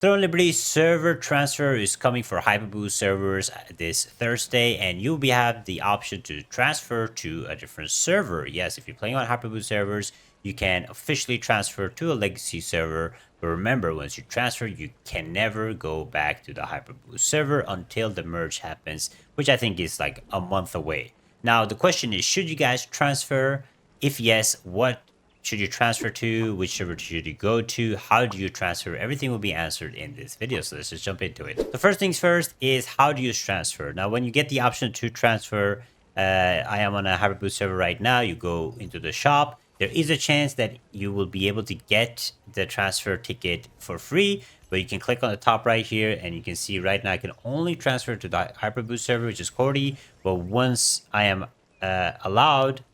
Throne Liberty server transfer is coming for Hyperboost servers this Thursday, and you'll have the option to transfer to a different server. Yes, if you're playing on Hyperboost servers, you can officially transfer to a legacy server. But remember, once you transfer, you can never go back to the Hyperboost server until the merge happens, which I think is like a month away. Now, the question is, should you guys transfer? If yes, what should you transfer to? Which server should you go to? How do you transfer? Everything will be answered in this video. So let's just jump into it. The first things first is how do you transfer? Now, when you get the option to transfer, I am on a Hyperboost server right now. You go into the shop. There is a chance that you will be able to get the transfer ticket for free, but you can click on the top right here and you can see right now I can only transfer to the Hyperboost server, which is Cordy. But once I am allowed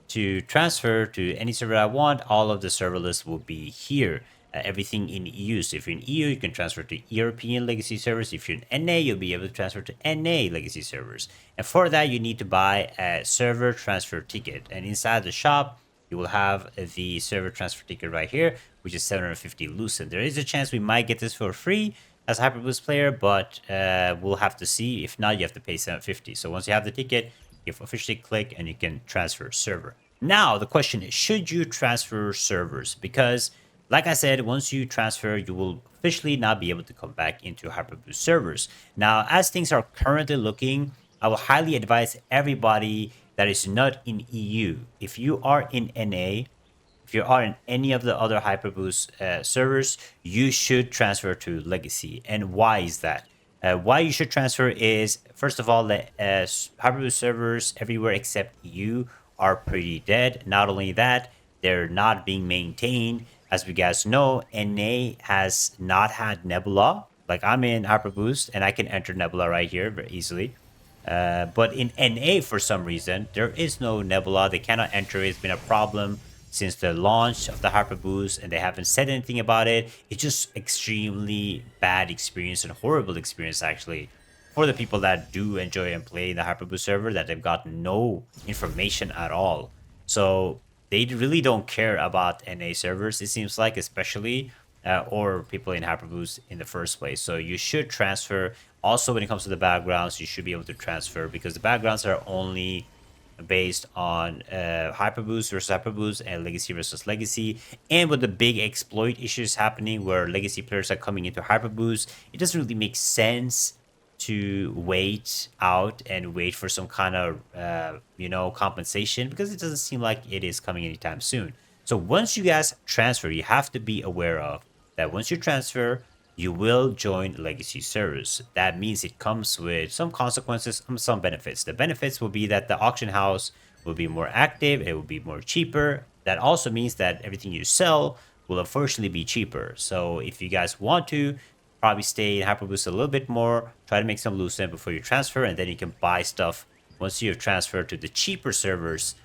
to transfer to any server I want, all of the server lists will be here. Everything in EU. So if you're in EU, you can transfer to European legacy servers. If you're in NA, you'll be able to transfer to NA legacy servers. And for that, you need to buy a server transfer ticket. And inside the shop, you will have the server transfer ticket right here, which is 750 Lucent. There is a chance we might get this for free as a Hyperboost player, but we'll have to see. If not, you have to pay 750. So once you have the ticket, you officially click and you can transfer server. Now, the question is, should you transfer servers? Because, like I said, once you transfer, you will officially not be able to come back into Hyperboost servers. Now, as things are currently looking, I will highly advise everybody that is not in EU. If you are in NA, if you are in any of the other Hyperboost servers, you should transfer to Legacy. And why is that? Why you should transfer is, first of all, the Hyperboost servers everywhere except EU are pretty dead. Not only that, they're not being maintained. As we guys know, NA has not had Nebula. Like I'm in Hyperboost and I can enter Nebula right here very easily. But in NA, for some reason, there is no Nebula. They cannot enter. It's been a problem since the launch of the Hyperboost, and they haven't said anything about it. It's just extremely bad experience and horrible experience, actually, for the people that do enjoy and play in the Hyperboost server, that they've got no information at all. So they really don't care about NA servers, it seems like, especially, or people in Hyperboost in the first place. So you should transfer. Also, when it comes to the backgrounds, you should be able to transfer because the backgrounds are only based on Hyperboost versus Hyperboost and Legacy versus Legacy. And with the big exploit issues happening where Legacy players are coming into Hyperboost, it doesn't really make sense to wait out and wait for some kind of compensation, because it doesn't seem like it is coming anytime soon. So once you guys transfer, you have to be aware of that once you transfer, you will join legacy servers. That means it comes with some consequences and some benefits. The benefits will be that the auction house will be more active, it will be more cheaper. That also means that everything you sell will unfortunately be cheaper. So if you guys want to, probably stay in Hyperboost a little bit more, try to make some Lucent before you transfer, and then you can buy stuff once you have transferred to the cheaper servers.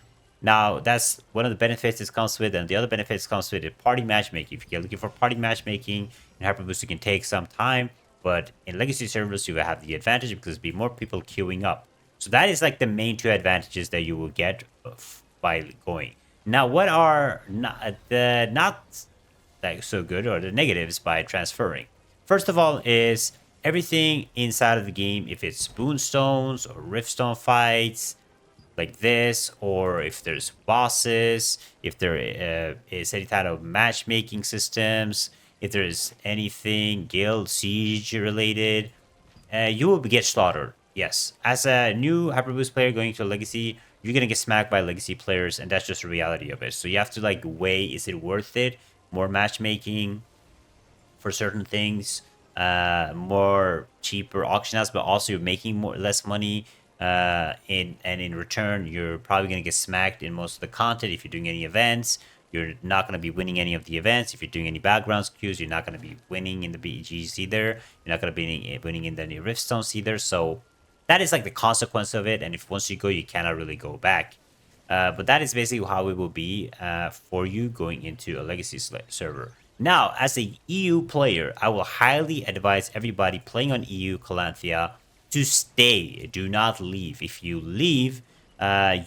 Now, that's one of the benefits this comes with, and the other benefits comes with it, party matchmaking. If you're looking for party matchmaking in Hyperboost, it can take some time, but in legacy servers, you will have the advantage because there'll be more people queuing up. So that is like the main two advantages that you will get by going. Now, what are not like so good, or the negatives by transferring? First of all is everything inside of the game, if it's Boonstones or Riftstone fights like this, or if there's bosses, if there is any kind of matchmaking systems, if there's anything guild siege related, you will get slaughtered. Yes, as a new Hyperboost player going to Legacy, you're gonna get smacked by Legacy players, and that's just the reality of it. So you have to like weigh, is it worth it? More matchmaking for certain things, more cheaper auction house, but also you're making less money. In return, you're probably gonna get smacked in most of the content. If you're doing any events, you're not gonna be winning any of the events. If you're doing any background queues, you're not gonna be winning in the BGs either. You're not gonna be winning in the Riftstones either. So that is like the consequence of it. And if once you go, you cannot really go back. But that is basically how it will be for you going into a legacy server. Now, as a EU player, I will highly advise everybody playing on EU Calanthea to stay. Do not leave. If you leave,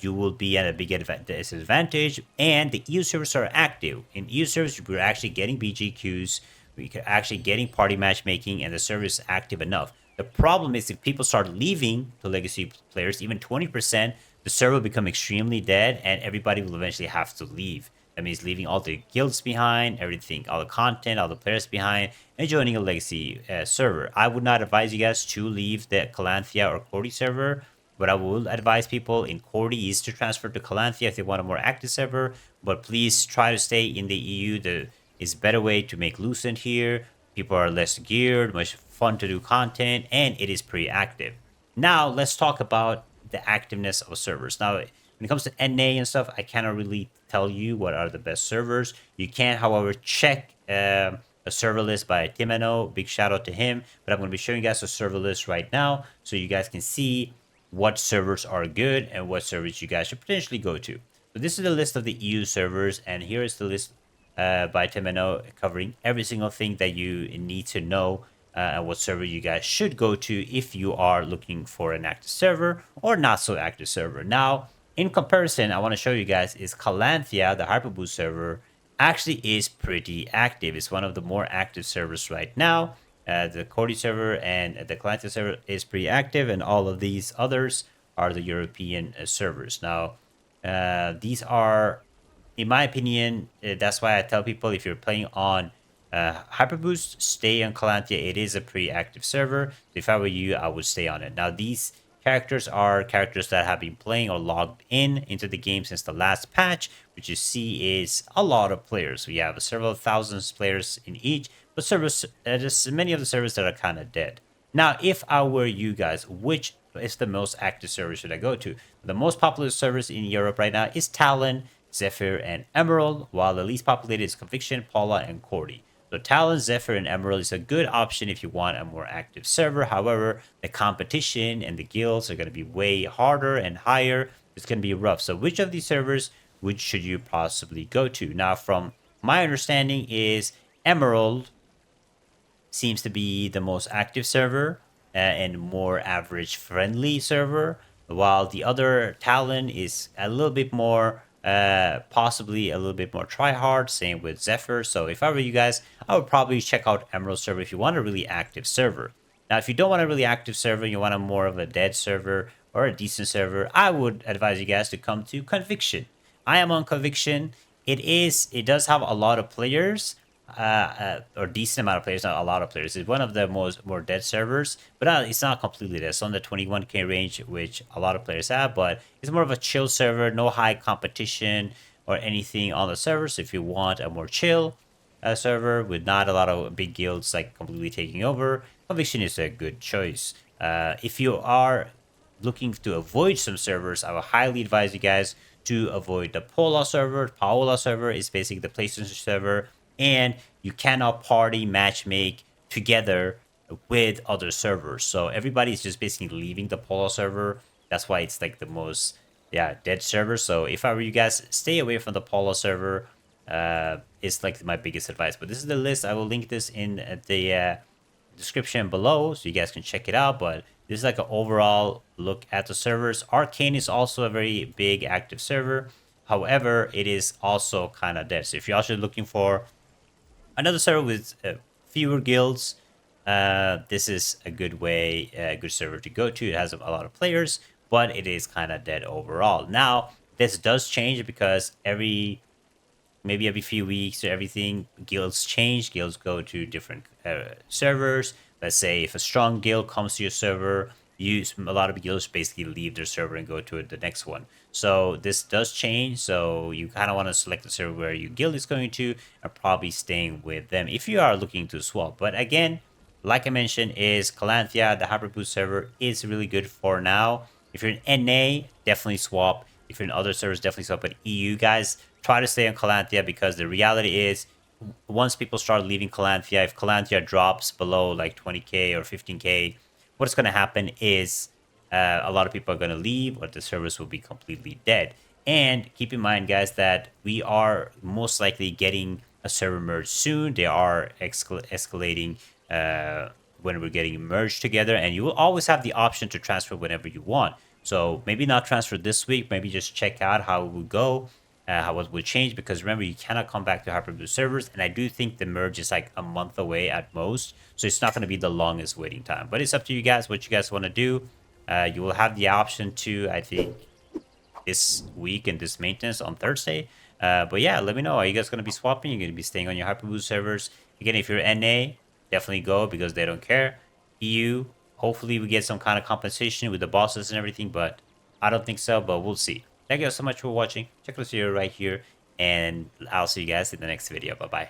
you will be at a big disadvantage. And the EU servers are active. In EU servers, we're actually getting BGQs we can actually getting party matchmaking and the server is active enough. The problem is if people start leaving the legacy players, even 20%, the server will become extremely dead and everybody will eventually have to leave. That means leaving all the guilds behind, everything, all the content, all the players behind, and joining a legacy server. I would not advise you guys to leave the Calanthea or Cordy server. What I will advise people in Cordy is to transfer to Calanthea if they want a more active server. But please try to stay in the EU. The is a better way to make Lucent here. People are less geared, much fun to do content, and it is pretty active. Now let's talk about the activeness of servers. Now, when it comes to NA and stuff, I cannot really tell you what are the best servers. You can, however, check a server list by Timeno. Big shout out to him. But I'm going to be showing you guys a server list right now so you guys can see what servers are good and what servers you guys should potentially go to. So this is the list of the EU servers, and here is the list by Timeno covering every single thing that you need to know and what server you guys should go to if you are looking for an active server or not so active server. Now, in comparison, I want to show you guys is Calanthea, the Hyperboost server, actually is pretty active. It's one of the more active servers right now. The Cordy server and the Calanthea server is pretty active, and all of these others are the European servers. Now, these are, in my opinion, that's why I tell people if you're playing on Hyperboost, stay on Calanthea. It is a pretty active server. So if I were you, I would stay on it. Now, these characters are characters that have been playing or logged in into the game since the last patch, which you see is a lot of players. We have several thousands players in each, but servers, there's many of the servers that are kind of dead. Now, if I were you guys, which is the most active server should I go to? The most popular servers in Europe right now is Talon, Zephyr, and Emerald, while the least populated is Conviction, Paula, and Cordy. So Talon, Zephyr, and Emerald is a good option if you want a more active server. However, the competition and the guilds are going to be way harder and higher. It's going to be rough. So which of these servers should you possibly go to? Now, from my understanding is Emerald seems to be the most active server and more average friendly server, while the other Talon is a little bit more possibly a little bit more try hard. Same with Zephyr. So if I were you guys, I would probably check out Emerald server if you want a really active server. Now, if you don't want a really active server, you want a more of a dead server or a decent server, I would advise you guys to come to Conviction. I am on Conviction. It does have a lot of players, or decent amount of players, not a lot of players. It's one of the more dead servers, but it's not completely dead. It's on the 21k range, which a lot of players have, but it's more of a chill server, no high competition or anything on the server. So if you want a more chill server with not a lot of big guilds like completely taking over, Conviction is a good choice. If you are looking to avoid some servers, I would highly advise you guys to avoid the Paula server. Paola server is basically the PlayStation server, and you cannot party matchmake together with other servers. So everybody is just basically leaving the Polo server. That's why it's like the most dead server. So if I were you guys, stay away from the Polo server. It's like my biggest advice. But this is the list. I will link this in the description below so you guys can check it out. But this is like an overall look at the servers. Arcane is also a very big active server. However, it is also kind of dead. So if you're also looking for another server with fewer guilds, this is a good server to go to. It has a lot of players, but it is kind of dead overall. Now, this does change because maybe every few weeks or everything, guilds change. Guilds go to different servers. Let's say if a strong guild comes to your server, a lot of guilds basically leave their server and go to the next one. So this does change. So you kind of want to select the server where your guild is going to and probably staying with them if you are looking to swap. But again, like I mentioned, is Calanthea, the Hyperboost server, is really good for now. If you're in NA, definitely swap. If you're in other servers, definitely swap. But EU guys, try to stay on Calanthea because the reality is once people start leaving Calanthea, if Calanthea drops below like 20k or 15k, what's going to happen is a lot of people are going to leave or the servers will be completely dead. And keep in mind, guys, that we are most likely getting a server merge soon. They are escalating when we're getting merged together, and you will always have the option to transfer whenever you want. So maybe not transfer this week, maybe just check out how it will go what would change, because remember, you cannot come back to Hyperboost servers, and I do think the merge is like a month away at most, so it's not going to be the longest waiting time. But it's up to you guys what you guys want to do. You will have the option to, I think, this week and this maintenance on Thursday. But yeah, let me know. Are you guys going to be swapping? You're going to be staying on your Hyperboost servers? Again, if you're NA, definitely go because they don't care. EU, hopefully we get some kind of compensation with the bosses and everything, but I don't think so, but we'll see. Thank you guys so much for watching. Check this video right here, and I'll see you guys in the next video. Bye-bye.